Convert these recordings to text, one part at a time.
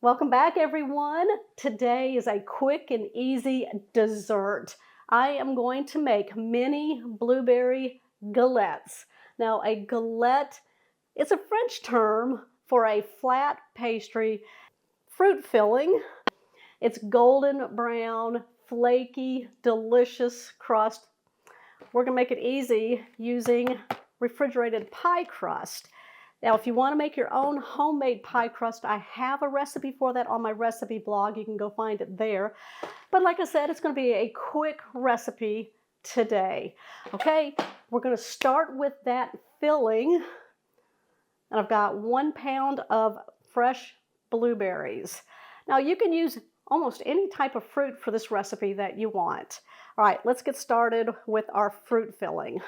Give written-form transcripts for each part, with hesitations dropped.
Welcome back, everyone. Today is a quick and easy dessert. I am going to make mini blueberry galettes. Now, a galette is a French term for a flat pastry fruit filling. It's golden brown, flaky, delicious crust. We're going to make it easy using refrigerated pie crust. Now, if you want to make your own homemade pie crust, I have a recipe for that on my recipe blog. You can go find it there. But like I said, it's going to be a quick recipe today. Okay, we're going to start with that filling. And I've got 1 pound of fresh blueberries. Now, you can use almost any type of fruit for this recipe that you want. All right, let's get started with our fruit filling.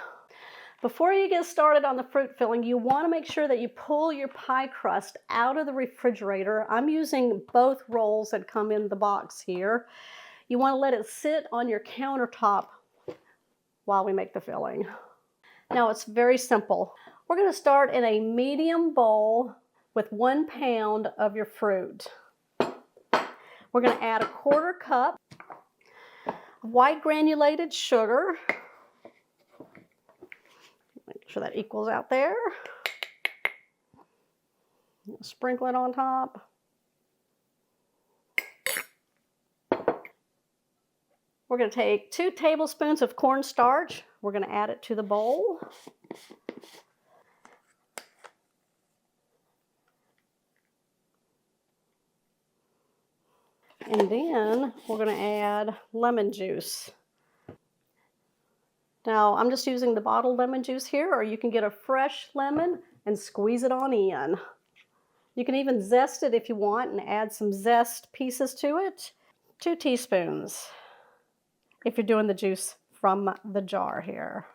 Before you get started on the fruit filling, you want to make sure that you pull your pie crust out of the refrigerator. I'm using both rolls that come in the box here. You want to let it sit on your countertop while we make the filling. Now, it's very simple. We're going to start in a medium bowl with 1 pound of your fruit. We're going to add 1/4 cup white granulated sugar. Make sure that equals out there. Sprinkle it on top. We're going to take 2 tablespoons of cornstarch. We're going to add it to the bowl. And then we're going to add lemon juice. Now, I'm just using the bottled lemon juice here, or you can get a fresh lemon and squeeze it on in. You can even zest it if you want and add some zest pieces to it. 2 teaspoons if you're doing the juice from the jar here.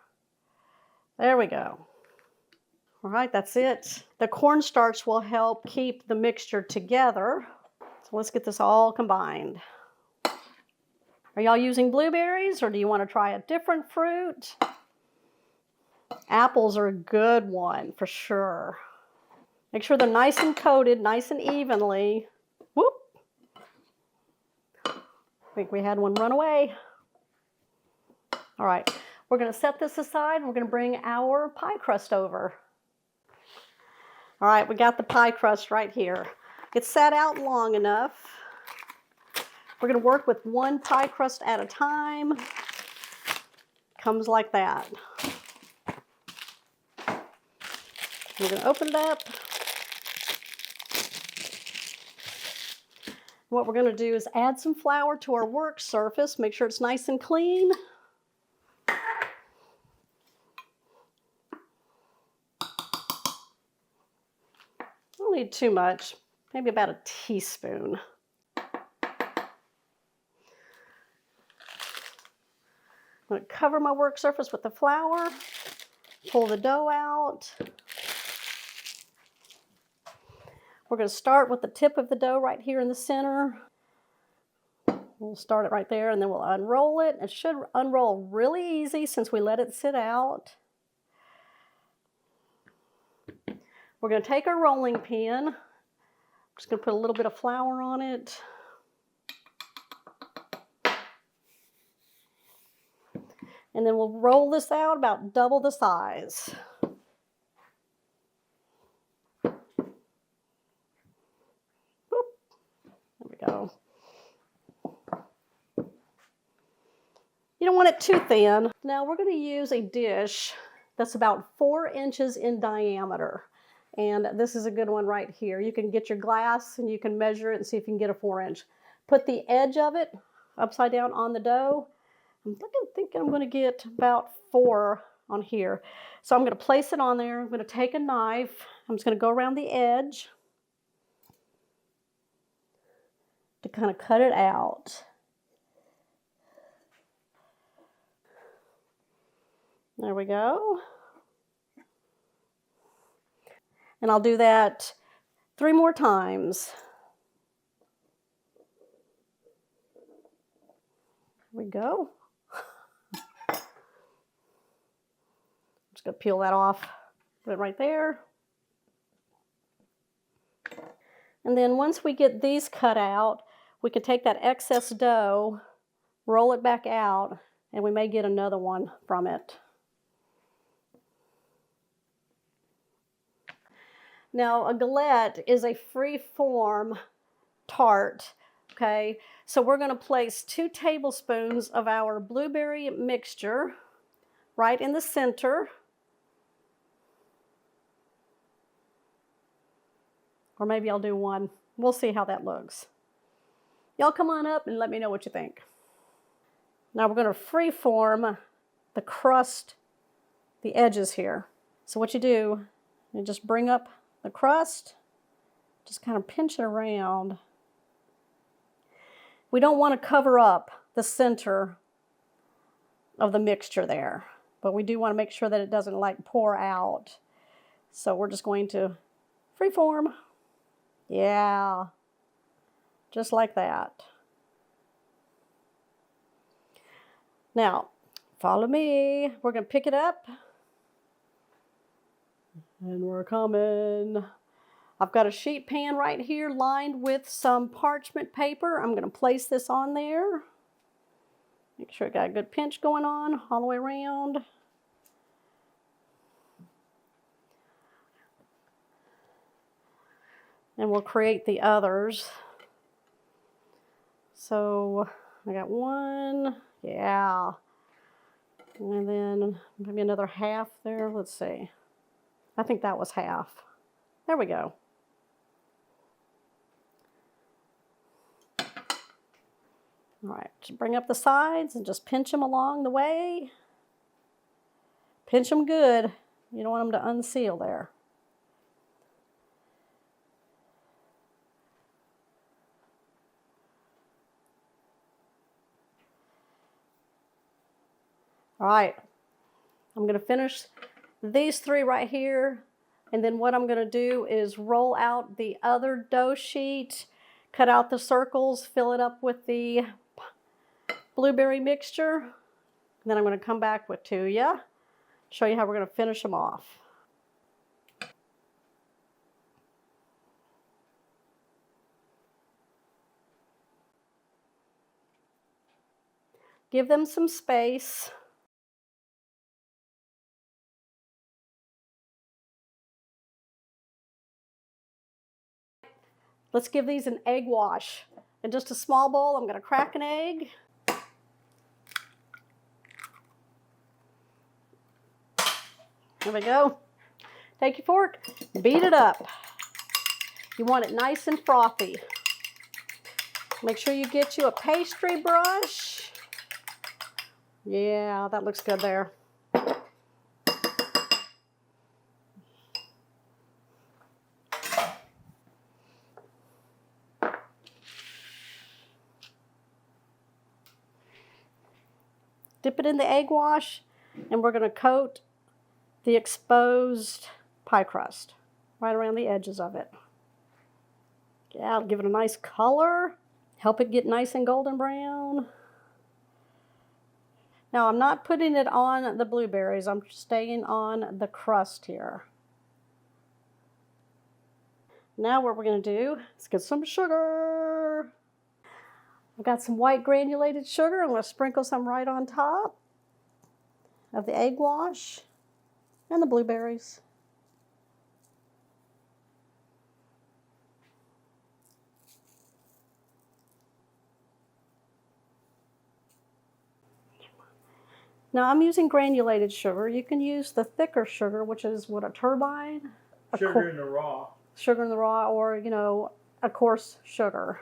There we go. All right, that's it. The cornstarch will help keep the mixture together. So let's get this all combined. Are y'all using blueberries, or do you want to try a different fruit? Apples are a good one for sure. Make sure they're nice and coated, nice and evenly. Whoop! I think we had one run away. All right, we're going to set this aside. We're going to bring our pie crust over. All right, we got the pie crust right here. It's sat out long enough. We're going to work with 1 pie crust at a time. Comes like that. We're going to open it up. What we're going to do is add some flour to our work surface. Make sure it's nice and clean. Don't need too much, maybe about a teaspoon. I'm going to cover my work surface with the flour, pull the dough out. We're going to start with the tip of the dough right here in the center. We'll start it right there, and then we'll unroll it. It should unroll really easy since we let it sit out. We're going to take our rolling pin. I'm just going to put a little bit of flour on it. And then we'll roll this out about double the size. Boop. There we go. You don't want it too thin. Now we're going to use a dish that's about 4 inches in diameter. And this is a good one right here. You can get your glass and you can measure it and see if you can get a 4-inch. Put the edge of it upside down on the dough. I'm thinking I'm going to get about 4 on here. So I'm going to place it on there. I'm going to take a knife. I'm just going to go around the edge to kind of cut it out. There we go. And I'll do that 3 more times. There we go. Just going to peel that off, put it right there. And then once we get these cut out, we can take that excess dough, roll it back out, and we may get another one from it. Now, a galette is a free-form tart, okay? So we're going to place 2 tablespoons of our blueberry mixture right in the center. Or maybe I'll do 1. We'll see how that looks. Y'all come on up and let me know what you think. Now we're going to free-form the crust, the edges here. So what you do, you just bring up the crust, just kind of pinch it around. We don't want to cover up the center of the mixture there, but we do want to make sure that it doesn't like pour out. So we're just going to freeform. Yeah, just like that. Now, follow me. We're going to pick it up. And we're coming. I've got a sheet pan right here lined with some parchment paper. I'm going to place this on there. Make sure I got a good pinch going on all the way around. And we'll create the others. So I got 1, yeah. And then maybe another half there. Let's see. I think that was half. There we go. All right, just bring up the sides and just pinch them along the way. Pinch them good. You don't want them to unseal there. All right, I'm going to finish these 3 right here, and then what I'm going to do is roll out the other dough sheet, cut out the circles, fill it up with the blueberry mixture, and then I'm going to come back to you, show you how we're going to finish them off. Give them some space. Let's give these an egg wash. In just a small bowl, I'm going to crack an egg. There we go. Take your fork, beat it up. You want it nice and frothy. Make sure you get you a pastry brush. Yeah, that looks good there. Dip it in the egg wash, and we're going to coat the exposed pie crust right around the edges of it. Yeah, it'll give it a nice color, help it get nice and golden brown. Now, I'm not putting it on the blueberries. I'm staying on the crust here. Now what we're going to do is get some sugar. I've got some white granulated sugar. I'm going to sprinkle some right on top of the egg wash and the blueberries. Now I'm using granulated sugar. You can use the thicker sugar, which is what, a turbine? Sugar in the raw. Sugar in the raw, or, you know, a coarse sugar.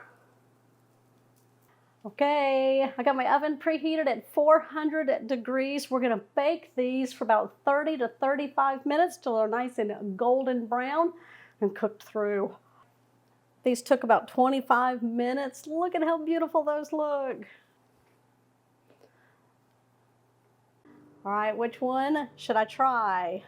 Okay, I got my oven preheated at 400 degrees. We're going to bake these for about 30 to 35 minutes till they're nice and golden brown and cooked through. These took about 25 minutes. Look at how beautiful those look. All right, which one should I try?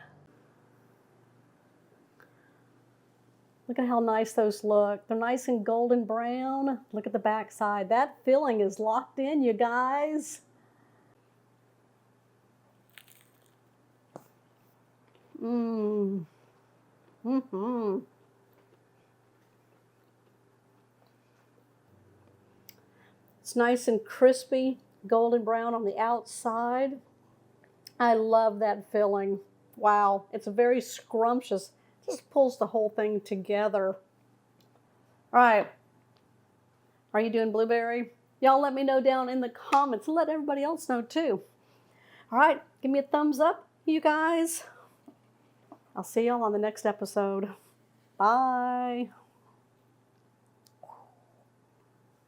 Look at how nice those look. They're nice and golden brown. Look at the back side. That filling is locked in, you guys. Mm-hmm. It's nice and crispy, golden brown on the outside. I love that filling. Wow, it's very scrumptious. Just pulls the whole thing together. All right, are you doing blueberry? Y'all let me know down in the comments and let everybody else know too. All right, give me a thumbs up, you guys. I'll see y'all on the next episode. Bye.